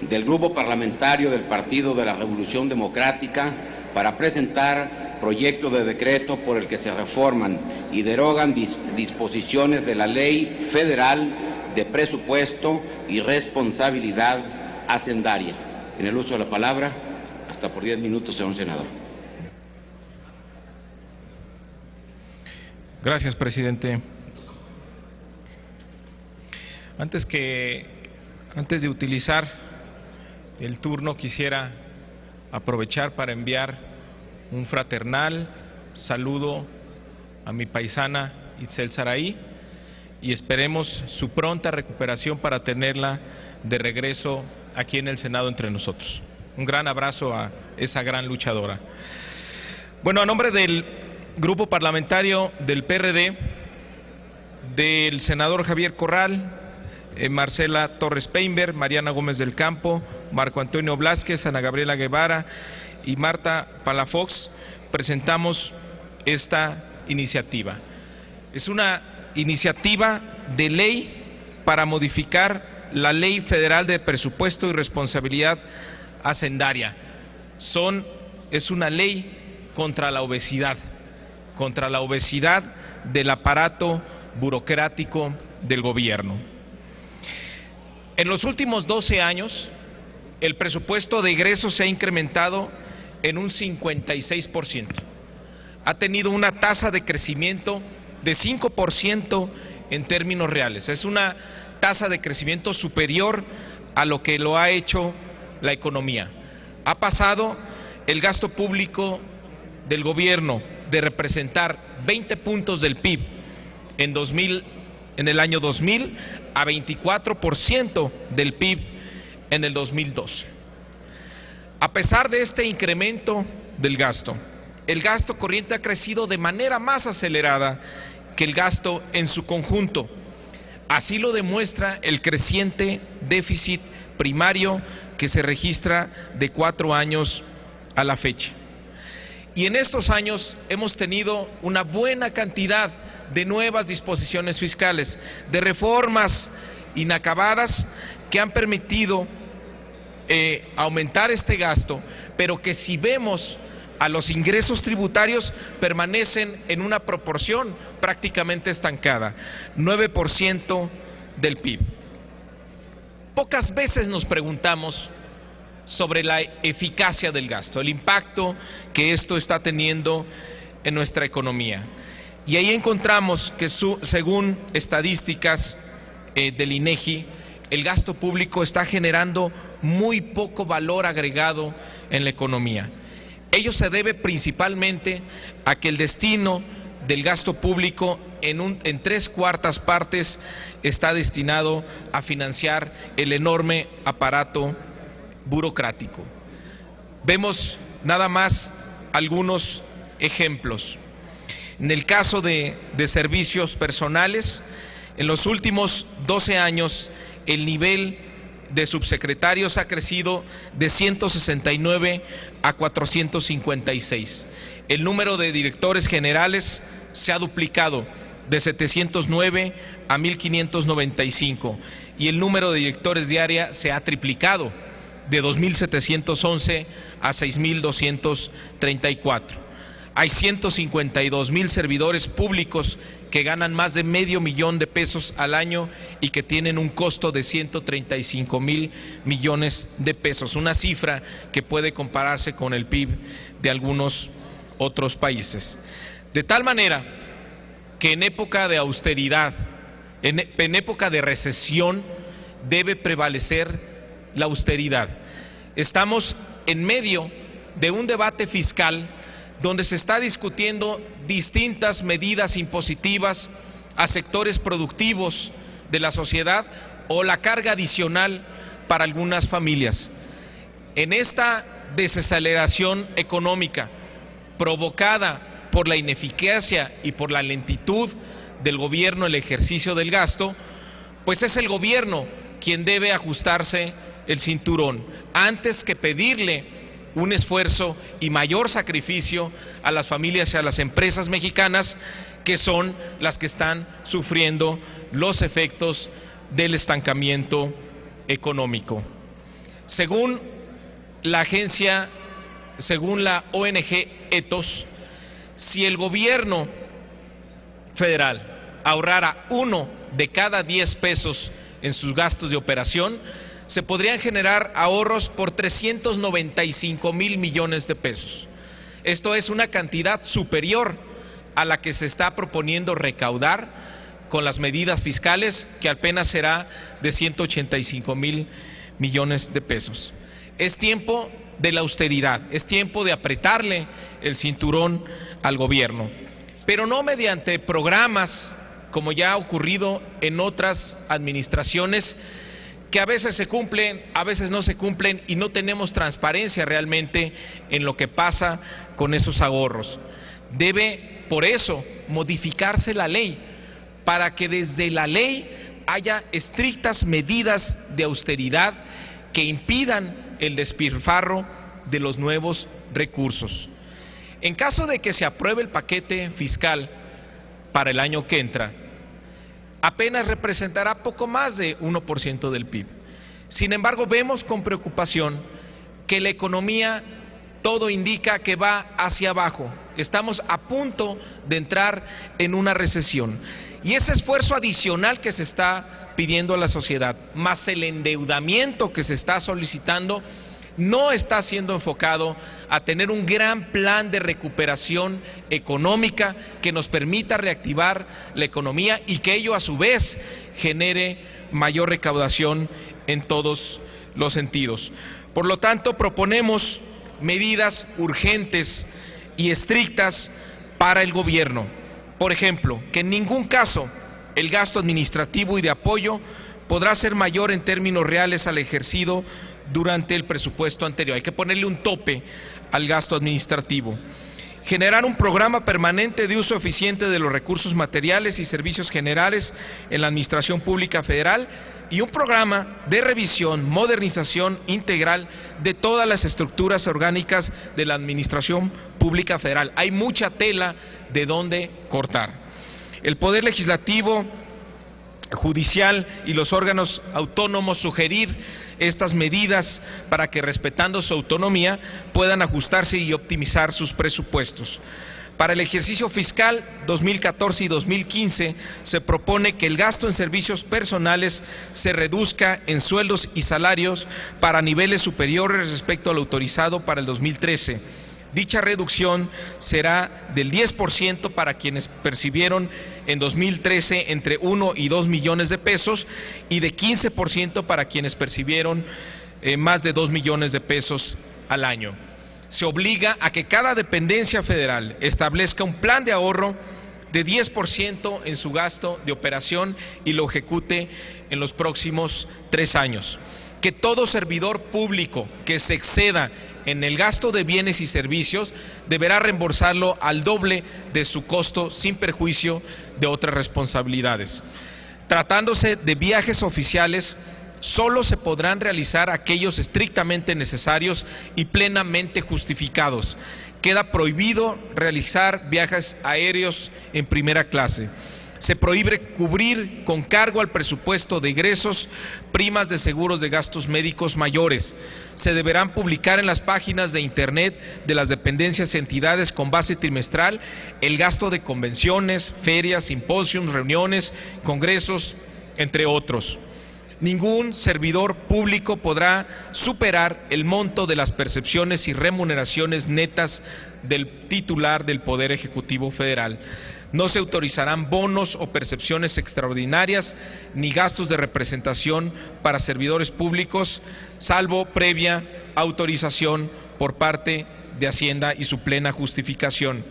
del Grupo Parlamentario del Partido de la Revolución Democrática para presentar proyecto de decreto por el que se reforman y derogan disposiciones de la Ley Federal de Presupuesto y Responsabilidad Hacendaria. En el uso de la palabra, hasta por 10 minutos, señor senador. Gracias, presidente. Antes de utilizar el turno, quisiera aprovechar para enviar un fraternal saludo a mi paisana Itzel Saraí y esperemos su pronta recuperación para tenerla de regreso aquí en el Senado entre nosotros. Un gran abrazo a esa gran luchadora. Bueno, a nombre del Grupo Parlamentario del PRD, del senador Javier Corral, Marcela Torres Peinberg, Mariana Gómez del Campo, Marco Antonio Blázquez, Ana Gabriela Guevara y Marta Palafox, presentamos esta iniciativa. Es una iniciativa de ley para modificar la Ley Federal de Presupuesto y Responsabilidad Hacendaria. Es una ley contra la obesidad del aparato burocrático del gobierno. En los últimos 12 años, el presupuesto de egresos se ha incrementado en un 56%. Ha tenido una tasa de crecimiento de 5% en términos reales. Es una tasa de crecimiento superior a lo que lo ha hecho la economía. Ha pasado el gasto público del gobierno de representar 20 puntos del PIB en el año 2000 a 24% del PIB en el 2012. A pesar de este incremento del gasto, el gasto corriente ha crecido de manera más acelerada que el gasto en su conjunto. Así lo demuestra el creciente déficit primario que se registra de 4 años a la fecha. Y en estos años hemos tenido una buena cantidad de nuevas disposiciones fiscales, de reformas inacabadas que han permitido aumentar este gasto, pero que si vemos a los ingresos tributarios permanecen en una proporción prácticamente estancada, 9% del PIB. Pocas veces nos preguntamos sobre la eficacia del gasto, el impacto que esto está teniendo en nuestra economía. Y ahí encontramos que según estadísticas del INEGI, el gasto público está generando muy poco valor agregado en la economía. Ello se debe principalmente a que el destino del gasto público en 3/4 partes está destinado a financiar el enorme aparato burocrático. Vemos nada más algunos ejemplos. En el caso de servicios personales, en los últimos 12 años el nivel de subsecretarios ha crecido de 169 a 456. El número de directores generales se ha duplicado de 709 a 1595 y el número de directores de área se ha triplicado de 2711 a 6234. Hay 152,000 servidores públicos que ganan más de $500,000 de pesos al año y que tienen un costo de 135,000 millones de pesos, una cifra que puede compararse con el PIB de algunos otros países. De tal manera que en época de austeridad, en época de recesión, debe prevalecer la austeridad. Estamos en medio de un debate fiscal donde se está discutiendo distintas medidas impositivas a sectores productivos de la sociedad o la carga adicional para algunas familias. En esta desaceleración económica provocada por la ineficacia y por la lentitud del gobierno en el ejercicio del gasto, pues es el gobierno quien debe ajustarse el cinturón antes que pedirle un esfuerzo y mayor sacrificio a las familias y a las empresas mexicanas, que son las que están sufriendo los efectos del estancamiento económico. Según la ONG Ethos, si el gobierno federal ahorrara 1 de cada 10 pesos en sus gastos de operación, se podrían generar ahorros por 395,000 millones de pesos. Esto es una cantidad superior a la que se está proponiendo recaudar con las medidas fiscales, que apenas será de 185,000 millones de pesos. Es tiempo de la austeridad, es tiempo de apretarle el cinturón al gobierno, pero no mediante programas como ya ha ocurrido en otras administraciones, que a veces se cumplen, a veces no se cumplen y no tenemos transparencia realmente en lo que pasa con esos ahorros. Debe, por eso, modificarse la ley para que desde la ley haya estrictas medidas de austeridad que impidan el despilfarro de los nuevos recursos. En caso de que se apruebe el paquete fiscal para el año que entra, apenas representará poco más de 1% del PIB. Sin embargo, vemos con preocupación que la economía, todo indica que va hacia abajo. Estamos a punto de entrar en una recesión. Y ese esfuerzo adicional que se está pidiendo a la sociedad, más el endeudamiento que se está solicitando, no está siendo enfocado a tener un gran plan de recuperación económica que nos permita reactivar la economía y que ello a su vez genere mayor recaudación en todos los sentidos. Por lo tanto, proponemos medidas urgentes y estrictas para el gobierno. Por ejemplo, que en ningún caso el gasto administrativo y de apoyo podrá ser mayor en términos reales al ejercido durante el presupuesto anterior. Hay que ponerle un tope al gasto administrativo. Generar un programa permanente de uso eficiente de los recursos materiales y servicios generales en la Administración Pública Federal y un programa de revisión, modernización integral de todas las estructuras orgánicas de la Administración Pública Federal. Hay mucha tela de donde cortar. El Poder Legislativo, Judicial y los órganos autónomos sugerir estas medidas para que, respetando su autonomía, puedan ajustarse y optimizar sus presupuestos. Para el ejercicio fiscal 2014 y 2015 se propone que el gasto en servicios personales se reduzca en sueldos y salarios para niveles superiores respecto al autorizado para el 2013. Dicha reducción será del 10% para quienes percibieron en 2013 entre 1 y 2 millones de pesos y de 15% para quienes percibieron más de 2 millones de pesos al año. Se obliga a que cada dependencia federal establezca un plan de ahorro de 10% en su gasto de operación y lo ejecute en los próximos 3 años. Que todo servidor público que se exceda en el gasto de bienes y servicios deberá reembolsarlo al doble de su costo sin perjuicio de otras responsabilidades. Tratándose de viajes oficiales, solo se podrán realizar aquellos estrictamente necesarios y plenamente justificados. Queda prohibido realizar viajes aéreos en primera clase. Se prohíbe cubrir con cargo al presupuesto de egresos primas de seguros de gastos médicos mayores. Se deberán publicar en las páginas de internet de las dependencias y entidades con base trimestral el gasto de convenciones, ferias, simposios, reuniones, congresos, entre otros. Ningún servidor público podrá superar el monto de las percepciones y remuneraciones netas del titular del Poder Ejecutivo Federal. No se autorizarán bonos o percepciones extraordinarias ni gastos de representación para servidores públicos, salvo previa autorización por parte de Hacienda y su plena justificación.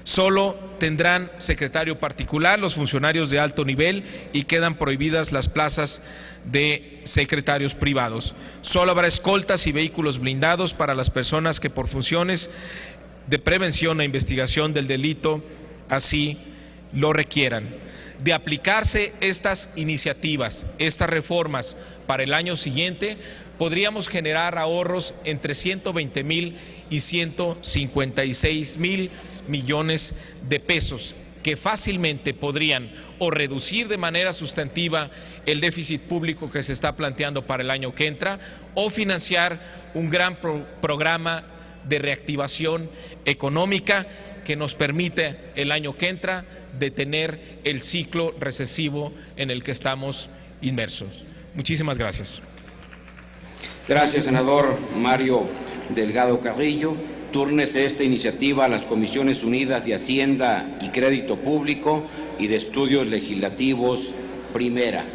Solo tendrán secretario particular los funcionarios de alto nivel y quedan prohibidas las plazas de secretarios privados. Solo habrá escoltas y vehículos blindados para las personas que por funciones de prevención e investigación del delito así lo requieran. De aplicarse estas iniciativas, estas reformas para el año siguiente, podríamos generar ahorros entre 120,000 y 156,000 millones de pesos. que fácilmente podrían o reducir de manera sustantiva el déficit público que se está planteando para el año que entra, o financiar un gran programa de reactivación económica que nos permite el año que entra detener el ciclo recesivo en el que estamos inmersos. Muchísimas gracias. Gracias, senador Mario Delgado Carrillo. Túrnese esta iniciativa a las Comisiones Unidas de Hacienda y Crédito Público y de Estudios Legislativos, primera.